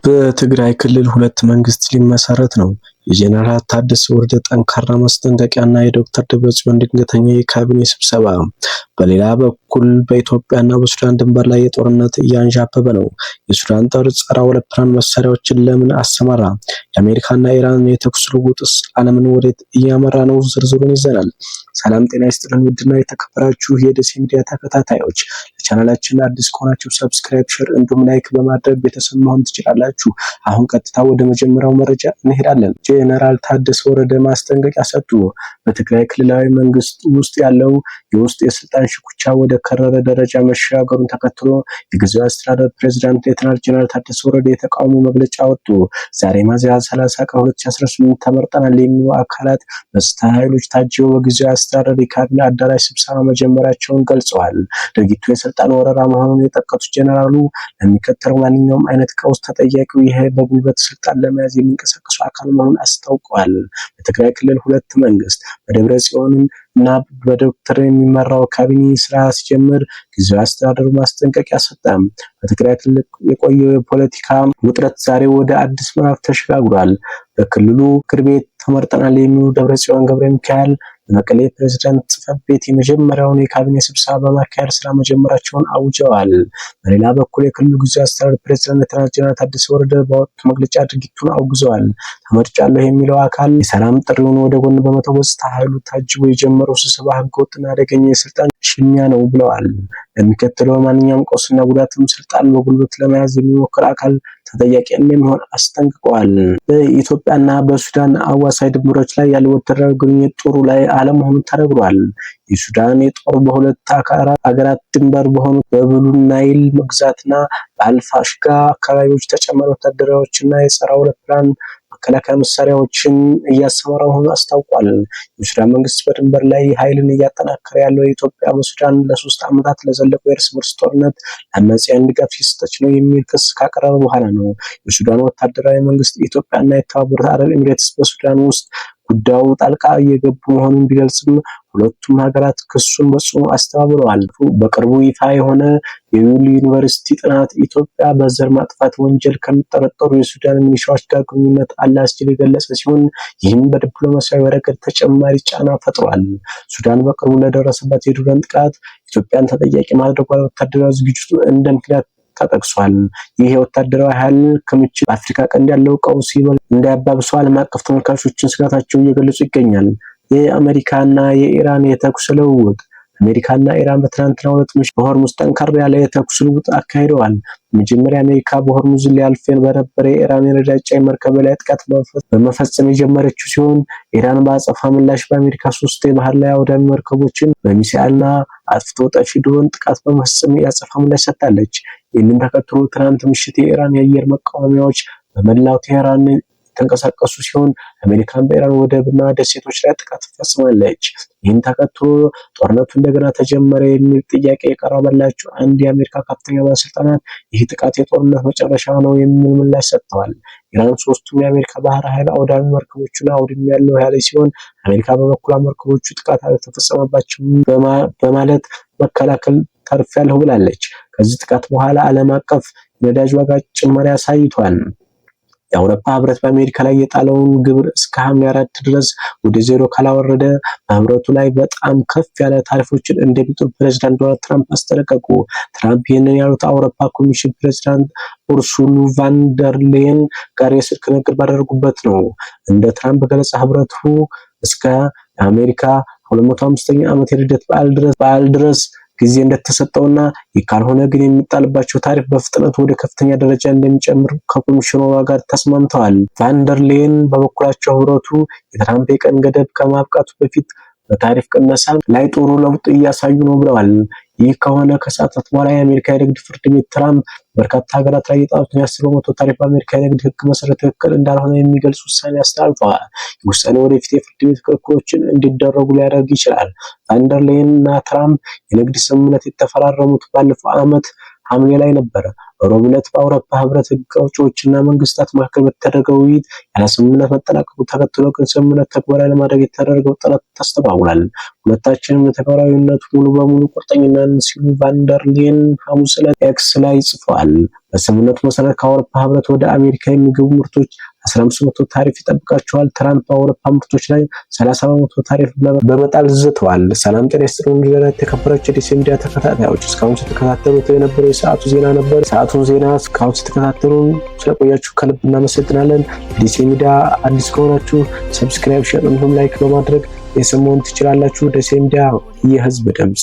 በትግራይ ክልል ሁለት መንግስት ሊመሰረት ነው። የጄኔራል ታደሰ ወረደ ጠንካራ ማስጠንቀቂያና የዶክተር ደብረጽዮን ድንገተኛ የካቢኔ ስብሰባ። በሌላ በኩል በኢትዮጵያና በሱዳን ድንበር ላይ የጦርነት እያንዣበበ ነው። የሱዳን ጦር ጸረ አውሮፕላን መሳሪያዎችን ለምን አሰማራ? የአሜሪካና ኢራን የተኩስ ልውውጥስ ዓለምን ወዴት እያመራ ነው? ዝርዝሩን ይዘናል። ሰላም ጤና ይስጥልን ውድና የተከበራችሁ የደሴ ሚዲያ ተከታታዮች፣ ለቻናላችን አዲስ ከሆናችሁ ሰብስክራይብ፣ ሼር እንዲሁም ላይክ በማድረግ ቤተሰብ መሆን ትችላላችሁ። አሁን ቀጥታ ወደ መጀመሪያው መረጃ እንሄዳለን። ጄኔራል ታደሰ ወረደ ማስጠንቀቂያ ሰጡ። በትግራይ ክልላዊ መንግስት ውስጥ ያለው የውስጥ የስልጣን ሽኩቻ ወደ ከረረ ደረጃ መሻገሩን ተከትሎ የጊዜያዊ አስተዳደር ፕሬዝዳንት ሌተናል ጄኔራል ታደሰ ወረደ የተቃውሞ መግለጫ ወጡ። ዛሬ ሚያዝያ 30 ቀን 2018 ተመርጠናል የሚሉ አካላት በጸጥታ ኃይሎች ታጅበው በጊዜያዊ አስተዳደር የካቢኔ አዳራሽ ስብሰባ መጀመራቸውን ገልጸዋል። ድርጊቱ የስልጣን ወረራ መሆኑን የጠቀሱት ጄኔራሉ ለሚከተለው ማንኛውም አይነት ቀውስ ተጠያቂው ይሄ በጉልበት ስልጣን ለመያዝ የሚንቀሳቀሱ አካል መሆኑን አስታውቀዋል። በትግራይ ክልል ሁለት መንግስት በደብረጽዮን እና በዶክተር የሚመራው ካቢኔ ስራ ሲጀምር ጊዜያዊ አስተዳደሩ ማስጠንቀቂያ ሰጠ። በትግራይ ክልል የቆየው የፖለቲካ ውጥረት ዛሬ ወደ አዲስ ምዕራፍ ተሸጋግሯል። በክልሉ ምክር ቤት ተመርጠናል የሚሉ ደብረጽዮን ገብረ ሚካኤል በመቀሌ ፕሬዝዳንት ጽሕፈት ቤት የመጀመሪያውን የካቢኔ ስብሰባ በማካሄድ ስራ መጀመራቸውን አውጀዋል። በሌላ በኩል የክልሉ ጊዜያዊ አስተዳደር ፕሬዝዳንት ሌተናል ጄኔራል ታደሰ ወረደ ባወጡት መግለጫ ድርጊቱን አውግዘዋል። ተመርጫለሁ የሚለው አካል የሰላም ጥሪውን ወደ ጎን በመተው በጸጥታ ኃይሉ ታጅቦ የጀመረው ስብሰባ ህገወጥና አደገኛ የስልጣን ሽሚያ ነው ብለዋል። ለሚከተለው ማንኛውም ቀውስና ጉዳትም ስልጣን በጉልበት ለመያዝ የሚሞክር አካል ተጠያቂ እንደሚሆን አስጠንቅቀዋል። በኢትዮጵያና በሱዳን አዋሳኝ ድንበሮች ላይ ያለው ወታደራዊ ግንኙነት ጥሩ ላይ አለመሆኑን ተነግሯል። የሱዳን የጦር በሁለት አገራት ድንበር በሆኑት በብሉ ናይል ግዛትና በአልፋሽጋ አካባቢዎች ተጨማሪ ወታደሮችና የጸረ አውሮፕላን መከላከያ መሳሪያዎችን እያሰማራ መሆኑን አስታውቋል። የሱዳን መንግስት በድንበር ላይ ኃይልን እያጠናከረ ያለው የኢትዮጵያ በሱዳን ለ3 ዓመታት ለዘለቀው የእርስ በርስ ጦርነት ለአማጽያን ድጋፍ እየሰጠች ነው የሚል ክስ ካቀረበ በኋላ ነው። የሱዳን ወታደራዊ መንግስት ኢትዮጵያና የተባበሩት አረብ ኤሚሬትስ በሱዳን ውስጥ ጉዳዩ ጣልቃ እየገቡ መሆኑን ቢገልጽም ሁለቱም ሀገራት ክሱን በጽኑ አስተባብለዋል። በቅርቡ ይፋ የሆነ የዩሊ ዩኒቨርሲቲ ጥናት ኢትዮጵያ በዘር ማጥፋት ወንጀል ከሚጠረጠሩ የሱዳን ሚሊሻዎች ጋር ግንኙነት አላት ሲል የገለጸ ሲሆን ይህም በዲፕሎማሲያዊ ረገድ ተጨማሪ ጫና ፈጥሯል። ሱዳን በቅርቡ ለደረሰባት የድሮን ጥቃት ኢትዮጵያን ተጠያቂ ማድረጓ ወታደራዊ ዝግጅቱ እንደ ምክንያት ተጠቅሷል። ይህ የወታደራዊ ኃይል ክምችት በአፍሪካ ቀንድ ያለው ቀውስ እንዳያባብሰው ዓለም አቀፍ ተመልካቾችን ስጋታቸውን እየገለጹ ይገኛል። የአሜሪካና የኢራን የተኩስ ልውውጥ። አሜሪካና ኢራን በትናንትናው ዕለት ምሽት በሆርሙዝ ጠንከር ያለ የተኩስ ልውውጥ አካሂደዋል። መጀመሪያ አሜሪካ በሆርሙዝ ሊያልፍ በነበረ የኢራን የነዳጅ ጫኝ መርከብ ላይ ጥቃት በመፈጸም የጀመረችው ሲሆን ኢራን በአጸፋ ምላሽ በአሜሪካ 3 የባህር ላይ አውዳሚ መርከቦችን በሚሳኤልና አጥፍቶ ጠፊ ድሮን ጥቃት በመፈጸም የአጸፋ ምላሽ ሰጥታለች። ይህንን ተከትሎ ትናንት ምሽት የኢራን የአየር መቃወሚያዎች በመላው ቴህራን ተንቀሳቀሱ ሲሆን አሜሪካን በኢራን ወደብና ደሴቶች ላይ ጥቃት ፈጽማለች። ይህን ተከትሎ ጦርነቱ እንደገና ተጀመረ የሚል ጥያቄ የቀረበላቸው አንድ የአሜሪካ ከፍተኛ ባለስልጣናት ይህ ጥቃት የጦርነት መጨረሻ ነው የሚል ምላሽ ሰጥተዋል። ኢራን 3ቱም የአሜሪካ ባህር ኃይል አውዳሚ መርከቦችን አውድሜያለሁ ያለች ሲሆን አሜሪካ በበኩሏ መርከቦቹ ጥቃት አልተፈጸመባቸውም በማለት መከላከል ተርፌያለሁ ብላለች። ከዚህ ጥቃት በኋላ ዓለም አቀፍ የነዳጅ ዋጋ ጭማሪ አሳይቷል። የአውሮፓ ህብረት በአሜሪካ ላይ የጣለውን ግብር እስከ ሐምሌ 4 ድረስ ወደ ዜሮ ካላወረደ በህብረቱ ላይ በጣም ከፍ ያለ ታሪፎችን እንደሚጥሉ ፕሬዝዳንት ዶናልድ ትራምፕ አስጠነቀቁ። ትራምፕ ይህንን ያሉት አውሮፓ ኮሚሽን ፕሬዝዳንት ኡርሱላ ቫን ደር ሌየን ጋር የስልክ ንግግር ባደረጉበት ነው። እንደ ትራምፕ ገለጻ ህብረቱ እስከ የአሜሪካ 205ኛ ዓመት የልደት በዓል ድረስ ጊዜ እንደተሰጠውና ካልሆነ ግን የሚጣልባቸው ታሪፍ በፍጥነት ወደ ከፍተኛ ደረጃ እንደሚጨምር ከኮሚሽኑ ጋር ተስማምተዋል። ቫን ደር ሌየን በበኩላቸው ህብረቱ የትራምፕ የቀን ገደብ ከማብቃቱ በፊት በታሪፍ ቅነሳ ላይ ጥሩ ለውጥ እያሳዩ ነው ብለዋል። ይህ ከሆነ ከሰዓታት በኋላ የአሜሪካ የንግድ ፍርድ ቤት ትራምፕ በርካታ ሀገራት ላይ የጣሉትን የ10% ታሪፍ በአሜሪካ የንግድ ህግ መሰረት ትክክል እንዳልሆነ የሚገልጽ ውሳኔ አስተላልፈዋል። ውሳኔ ወደፊት የፍርድ ቤት ክርክሮችን እንዲደረጉ ሊያደርግ ይችላል። ቫን ደር ሌየን እና ትራምፕ የንግድ ስምምነት የተፈራረሙት ባለፈው ዓመት ሐምሌ ላይ ነበር። በሮብ ዕለት በአውሮፓ ህብረት ህግ አውጪዎችና መንግስታት መካከል በተደረገው ውይይት ያለ ስምምነት መጠናቀቁ ተከትሎ ግን ስምምነት ተግባራዊ ለማድረግ የተደረገው ጥረት ተስተጓጉሏል። ሁለታችንም ለተግባራዊነቱ ሙሉ በሙሉ ቁርጠኛ ነን ሲሉ ቫንደር ሌየን ሐሙስ ዕለት ኤክስ ላይ ጽፈዋል። በስምምነቱ መሰረት ከአውሮፓ ህብረት ወደ አሜሪካ የሚገቡ ምርቶች 15% ታሪፍ ይጠብቃቸዋል። ትራምፕ በአውሮፓ ምርቶች ላይ 30% ታሪፍ በመጣል ዝተዋል። ሰላም ጤና ይስጥልን የተከበራችሁ የዲሲ ሚዲያ ተከታታዮች፣ እስካሁን ስትከታተሉት የነበረው የሰዓቱ ዜና ነበር። ሰዓቱን ዜና እስካሁን ስትከታተሉን ስለቆያችሁ ከልብ እናመሰግናለን። ዲሲ ሚዲያ አዲስ ከሆናችሁ ሰብስክራይብ፣ ሼር እንዲሁም ላይክ በማድረግ የሰሞኑን ትችላላችሁ። ዲሲ ሚዲያ የህዝብ ድምጽ